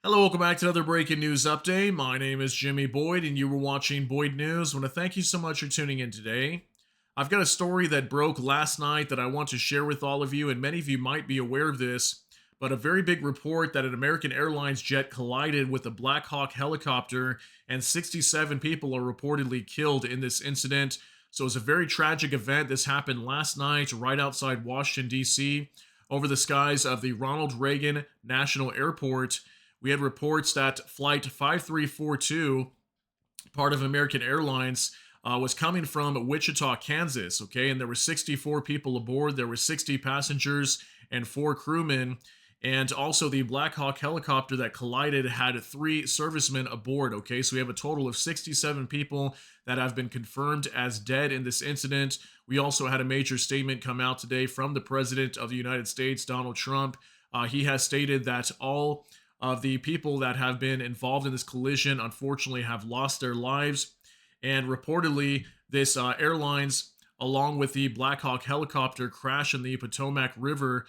Hello, welcome back to another breaking news update. My name is Jimmy Boyd, and you were watching Boyd News. I want to thank you so much for tuning in today. I've got a story that broke last night that I want to share with all of you, and many of you might be aware of this, but a very big report that an American Airlines jet collided with a Black Hawk helicopter, and 67 people are reportedly killed in this incident. So it's a very tragic event. This happened last night right outside Washington, D.C., over the skies of the Ronald Reagan National Airport. We had reports that Flight 5342, part of American Airlines, was coming from Wichita, Kansas. Okay, and there were 64 people aboard. There were 60 passengers and 4 crewmen. And also, the Black Hawk helicopter that collided had 3 servicemen aboard. Okay, so we have a total of 67 people that have been confirmed as dead in this incident. We also had a major statement come out today from the President of the United States, Donald Trump. He has stated that all of the people that have been involved in this collision unfortunately have lost their lives. And reportedly, this airlines, along with the Black Hawk helicopter, crashed in the Potomac River,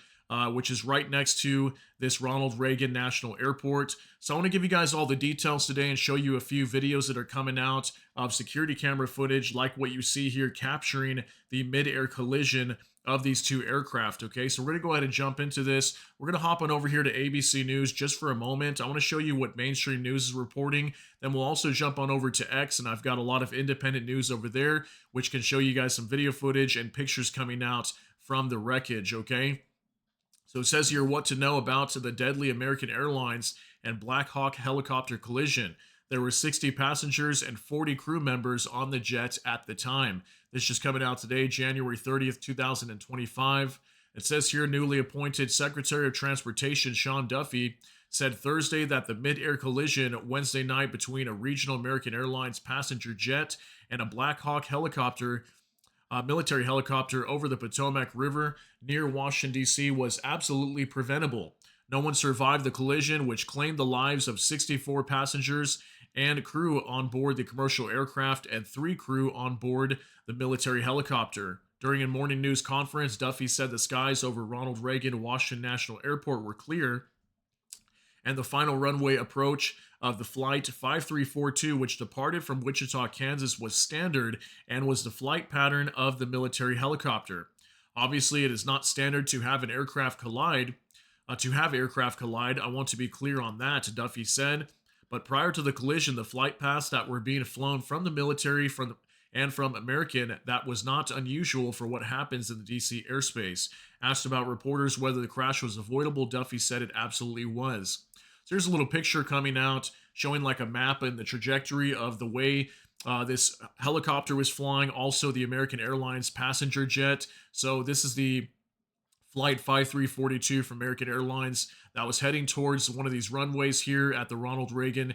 which is right next to this Ronald Reagan National Airport. So I want to give you guys all the details today and show you a few videos that are coming out of security camera footage, like what you see here, capturing the mid-air collision of these two aircraft. Okay, so we're going to go ahead and jump into this. We're going to hop on over here to ABC News just for a moment. I want to show you what mainstream news is reporting. Then we'll also jump on over to X, and I've got a lot of independent news over there, which can show you guys some video footage and pictures coming out from the wreckage. Okay, so it says here what to know about the deadly American Airlines and Black Hawk helicopter collision. There were 60 passengers and 40 crew members on the jet at the time. This just coming out today, January 30th, 2025. It says here newly appointed Secretary of Transportation Sean Duffy said Thursday that the mid-air collision Wednesday night between a regional American Airlines passenger jet and a Black Hawk helicopter, military helicopter over the Potomac River near Washington, D.C., was absolutely preventable. No one survived the collision, which claimed the lives of 64 passengers and crew on board the commercial aircraft and 3 crew on board the military helicopter. During a morning news conference, Duffy said the skies over Ronald Reagan Washington National Airport were clear, and the final runway approach of the Flight 5342, which departed from Wichita, Kansas, was standard and was the flight pattern of the military helicopter. Obviously, it is not standard to have an aircraft collide. I want to be clear on that, Duffy said. But prior to the collision, the flight paths that were being flown from the military and from American, that was not unusual for what happens in the DC airspace. Asked about reporters whether the crash was avoidable, Duffy said it absolutely was. So here's a little picture coming out showing like a map and the trajectory of the way this helicopter was flying. Also, the American Airlines passenger jet. So this is the Flight 5342 from American Airlines that was heading towards one of these runways here at the Ronald Reagan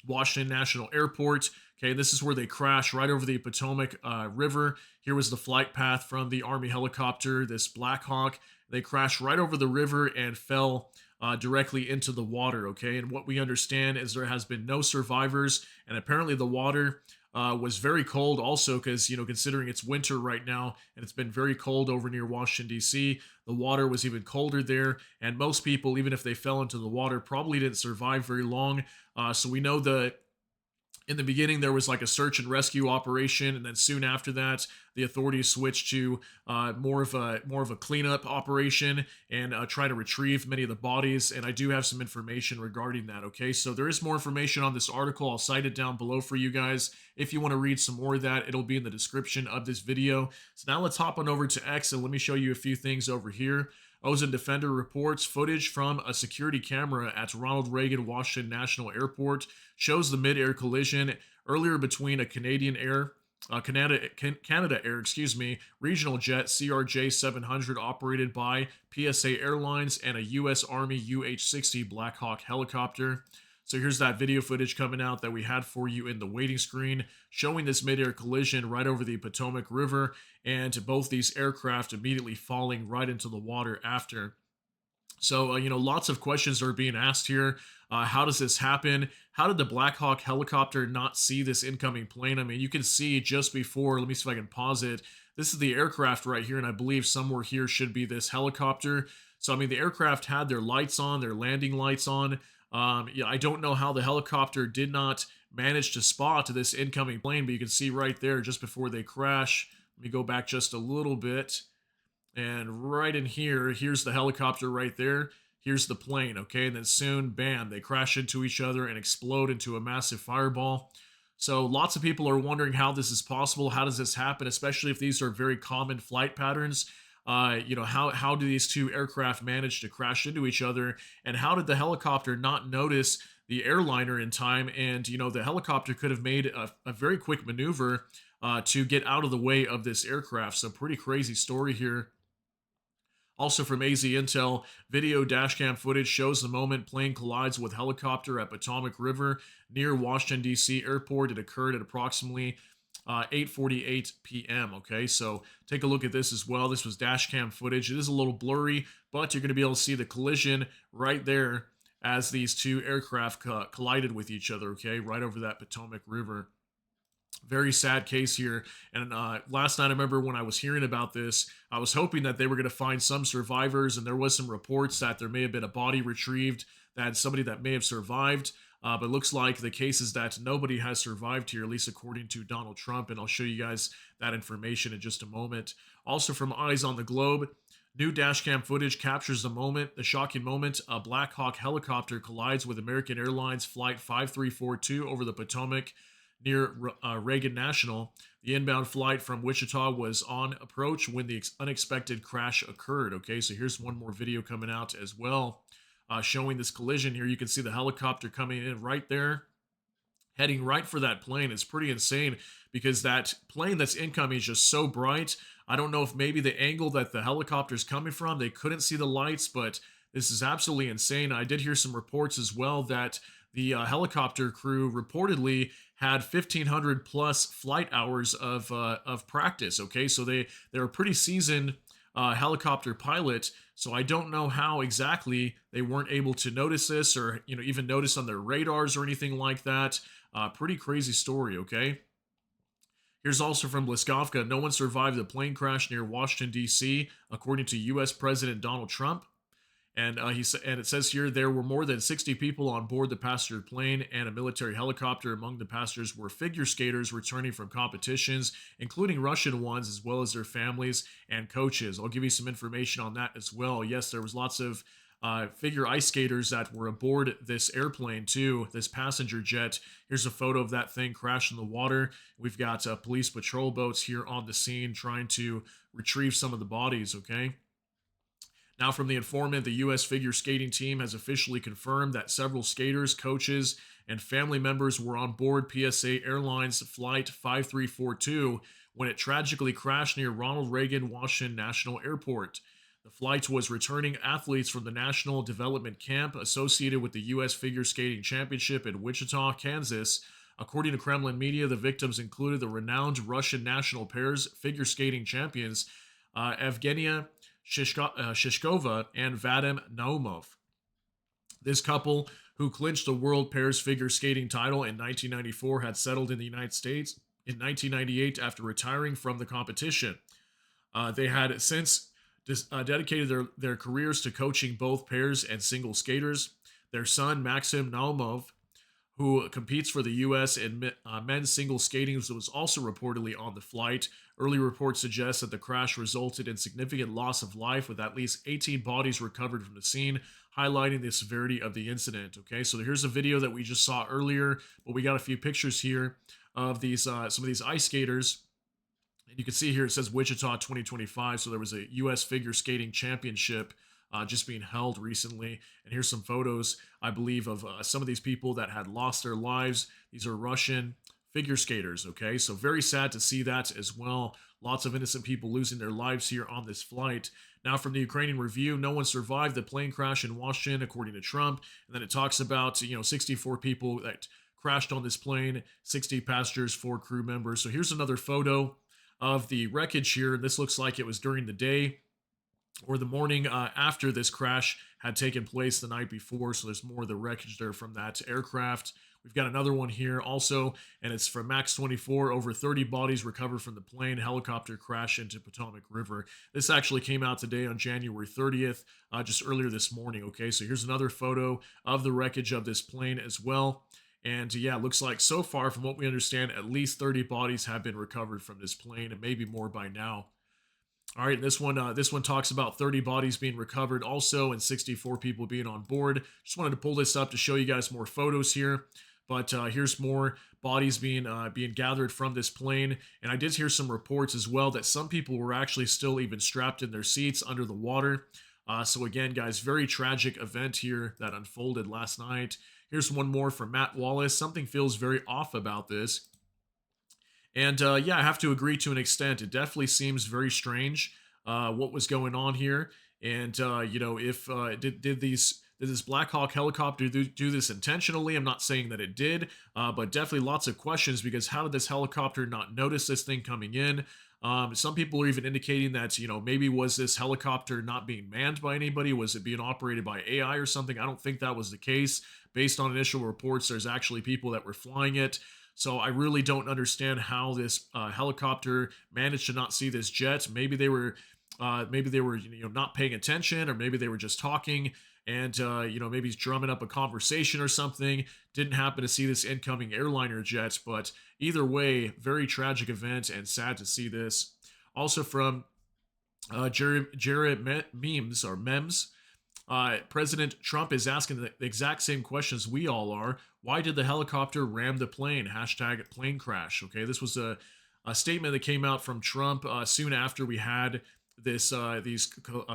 Washington National Airport. Okay, this is where they crashed right over the Potomac River. Here was the flight path from the Army helicopter, this Black Hawk. They crashed right over the river and fell directly into the water. Okay, and what we understand is there has been no survivors, and apparently the water was very cold also because, considering it's winter right now and it's been very cold over near Washington, D.C., the water was even colder there. And most people, even if they fell into the water, probably didn't survive very long. So we know that in the beginning there was like a search and rescue operation, and then soon after that the authorities switched to more of a cleanup operation and try to retrieve many of the bodies. And I do have some information regarding that. Okay, so there is more information on this article. I'll cite it down below for you guys if you want to read some more of that. It'll be in the description of this video. So now let's hop on over to X and let me show you a few things over here. Ozone Defender reports footage from a security camera at Ronald Reagan Washington National Airport shows the mid-air collision earlier between a Canada Air, regional jet CRJ 700 operated by PSA Airlines and a U.S. Army UH-60 Black Hawk helicopter. So here's that video footage coming out that we had for you in the waiting screen, showing this mid-air collision right over the Potomac River, and both these aircraft immediately falling right into the water after. So, lots of questions are being asked here. How does this happen? How did the Black Hawk helicopter not see this incoming plane? I mean, you can see just before, let me see if I can pause it. This is the aircraft right here, and I believe somewhere here should be this helicopter. So, I mean, the aircraft had their lights on, their landing lights on. Yeah, I don't know how the helicopter did not manage to spot this incoming plane, but you can see right there just before they crash. Let me go back just a little bit. And right in here, here's the helicopter right there. Here's the plane, okay? And then soon, bam, they crash into each other and explode into a massive fireball. So lots of people are wondering how this is possible. How does this happen, especially if these are very common flight patterns? How do these two aircraft manage to crash into each other? And how did the helicopter not notice the airliner in time? And, the helicopter could have made a very quick maneuver to get out of the way of this aircraft. So pretty crazy story here. Also from AZ Intel, video dashcam footage shows the moment plane collides with helicopter at Potomac River near Washington, D.C. airport. It occurred at approximately 8:48 p.m. Okay, so take a look at this as well. This was dashcam footage. It is a little blurry, but you're going to be able to see the collision right there as these two aircraft collided with each other, okay, right over that Potomac River. Very sad case here. And last night, I remember when I was hearing about this, I was hoping that they were going to find some survivors, and there was some reports that there may have been a body retrieved, that somebody that may have survived. But it looks like the case is that nobody has survived here, at least according to Donald Trump. And I'll show you guys that information in just a moment. Also, from Eyes on the Globe, new dashcam footage captures the shocking moment. A Black Hawk helicopter collides with American Airlines Flight 5342 over the Potomac near Reagan National. The inbound flight from Wichita was on approach when the unexpected crash occurred. Okay, so here's one more video coming out as well, showing this collision here. You can see the helicopter coming in right there, heading right for that plane. It's pretty insane because that plane that's incoming is just so bright. I don't know if maybe the angle that the helicopter's coming from, they couldn't see the lights, but this is absolutely insane. I did hear some reports as well that the helicopter crew reportedly had 1,500 plus flight hours of practice. Okay, so they're a pretty seasoned helicopter pilot. So I don't know how exactly they weren't able to notice this, or even notice on their radars or anything like that. Pretty crazy story. Okay. Here's also from Bliskavka. No one survived the plane crash near Washington D.C., according to U.S. President Donald Trump. And and it says here there were more than 60 people on board the passenger plane and a military helicopter. Among the passengers were figure skaters returning from competitions, including Russian ones, as well as their families and coaches. I'll give you some information on that as well. Yes, there was lots of figure ice skaters that were aboard this airplane too, this passenger jet. Here's a photo of that thing crash in the water. We've got police patrol boats here on the scene trying to retrieve some of the bodies. Okay. Now, from the informant, the U.S. figure skating team has officially confirmed that several skaters, coaches, and family members were on board PSA Airlines Flight 5342 when it tragically crashed near Ronald Reagan Washington National Airport. The flight was returning athletes from the National Development Camp associated with the U.S. Figure Skating Championship in Wichita, Kansas. According to Kremlin media, the victims included the renowned Russian national pairs figure skating champions Evgenia Shishkova and Vadim Naumov. This couple, who clinched the World Pairs Figure Skating title in 1994, had settled in the United States in 1998 after retiring from the competition. They had since dedicated their careers to coaching both pairs and single skaters. Their son, Maxim Naumov, who competes for the U.S. in men's single skating, was also reportedly on the flight. Early reports suggest that the crash resulted in significant loss of life, with at least 18 bodies recovered from the scene, highlighting the severity of the incident. Okay, so here's a video that we just saw earlier, but we got a few pictures here of these some of these ice skaters. And you can see here it says Wichita 2025. So there was a U.S. figure skating championship just being held recently. And here's some photos, I believe, of some of these people that had lost their lives. These are Russian figure skaters, okay? So very sad to see that as well. Lots of innocent people losing their lives here on this flight. Now, from the Ukrainian Review, no one survived the plane crash in Washington, according to Trump. And then it talks about, 64 people that crashed on this plane, 60 passengers, 4 crew members. So here's another photo of the wreckage here. This looks like it was during the day or the morning after this crash had taken place the night before. So there's more of the wreckage there from that aircraft. We've got another one here also, and it's from Max 24. Over 30 bodies recovered from the plane helicopter crash into Potomac River. This actually came out today on January 30th, just earlier this morning. Okay, so here's another photo of the wreckage of this plane as well. And yeah, it looks like so far, from what we understand, at least 30 bodies have been recovered from this plane, and maybe more by now. All right, this one talks about 30 bodies being recovered also, and 64 people being on board. Just wanted to pull this up to show you guys more photos here. But here's more bodies being gathered from this plane, and I did hear some reports as well that some people were actually still even strapped in their seats under the water. So again, guys, very tragic event here that unfolded last night. Here's one more from Matt Wallace. Something feels very off about this. And yeah, I have to agree to an extent. It definitely seems very strange what was going on here. And if did this Black Hawk helicopter do this intentionally? I'm not saying that it did, but definitely lots of questions, because how did this helicopter not notice this thing coming in? Some people are even indicating that, maybe was this helicopter not being manned by anybody? Was it being operated by AI or something? I don't think that was the case. Based on initial reports, there's actually people that were flying it. So I really don't understand how this helicopter managed to not see this jet. Maybe they were not paying attention, or maybe they were just talking and maybe he's drumming up a conversation or something. Didn't happen to see this incoming airliner jet, but either way, very tragic event and sad to see this. Also from Jared Memes. President Trump is asking the exact same questions we all are. Why did the helicopter ram the plane? Hashtag plane crash. Okay, this was a statement that came out from Trump soon after we had this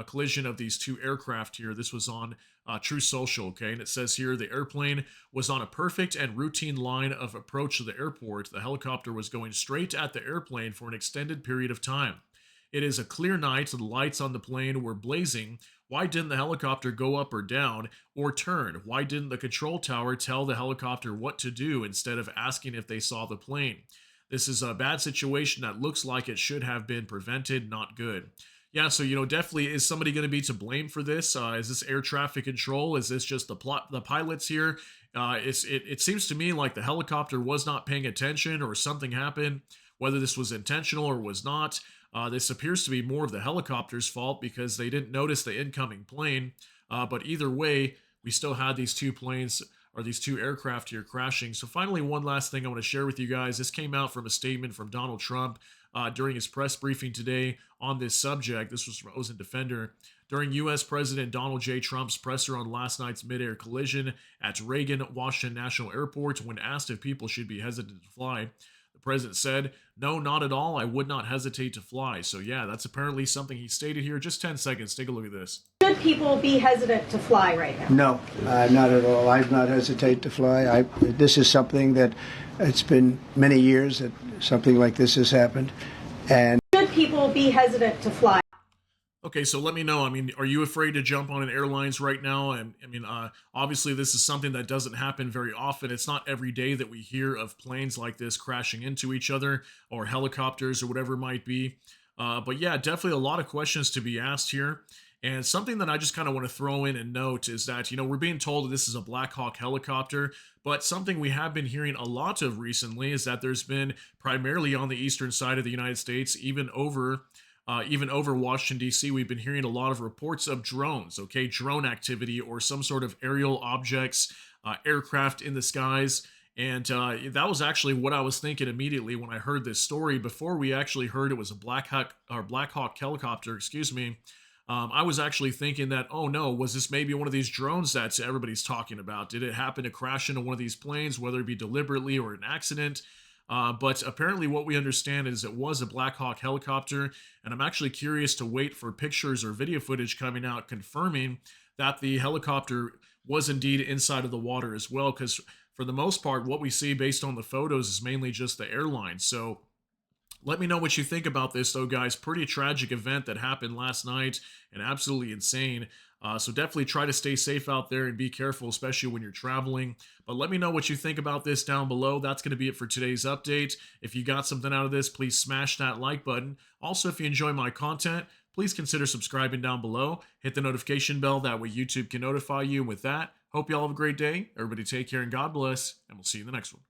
collision of these two aircraft here. This was on True Social, okay, and it says here the airplane was on a perfect and routine line of approach to the airport. The helicopter was going straight at the airplane for an extended period of time. It is a clear night. The lights on the plane were blazing. Why didn't the helicopter go up or down or turn? Why didn't the control tower tell the helicopter what to do instead of asking if they saw the plane? This is a bad situation that looks like it should have been prevented. Not good. Yeah, so definitely, is somebody going to be to blame for this? Is this air traffic control? Is this just the pilots here? It seems to me like the helicopter was not paying attention, or something happened. Whether this was intentional or was not, this appears to be more of the helicopter's fault, because they didn't notice the incoming plane. But either way, we still had these two planes, or these two aircraft here, crashing. So finally, one last thing I want to share with you guys. This came out from a statement from Donald Trump during his press briefing today on this subject. This was from Ozen Defender. During U.S. President Donald J. Trump's presser on last night's midair collision at Reagan Washington National Airport, when asked if people should be hesitant to fly, the president said, "No, not at all. I would not hesitate to fly." So yeah, that's apparently something he stated here. Just 10 seconds. Take a look at this. Should people be hesitant to fly right now? No, not at all. I've not hesitate to fly. This is something that it's been many years that something like this has happened. And should people be hesitant to fly? Okay, so let me know. I mean, are you afraid to jump on an airlines right now? And I mean, obviously, this is something that doesn't happen very often. It's not every day that we hear of planes like this crashing into each other, or helicopters, or whatever it might be. But yeah, definitely a lot of questions to be asked here. And something that I just kind of want to throw in and note is that, we're being told that this is a Black Hawk helicopter, but something we have been hearing a lot of recently is that there's been, primarily on the eastern side of the United States, even over Washington, D.C., we've been hearing a lot of reports of drones, okay? Drone activity, or some sort of aerial objects, aircraft in the skies. And that was actually what I was thinking immediately when I heard this story. Before we actually heard it was a Black Hawk helicopter, excuse me, I was actually thinking that, oh no, was this maybe one of these drones that everybody's talking about? Did it happen to crash into one of these planes, whether it be deliberately or an accident? But apparently what we understand is it was a Black Hawk helicopter, and I'm actually curious to wait for pictures or video footage coming out confirming that the helicopter was indeed inside of the water as well, because for the most part, what we see based on the photos is mainly just the airline. So let me know what you think about this, though, guys. Pretty tragic event that happened last night, and absolutely insane. So definitely try to stay safe out there and be careful, especially when you're traveling. But let me know what you think about this down below. That's going to be it for today's update. If you got something out of this, please smash that like button. Also, if you enjoy my content, please consider subscribing down below. Hit the notification bell. That way YouTube can notify you. And with that, Hope y'all have a great day. Everybody take care and God bless, and we'll see you in the next one.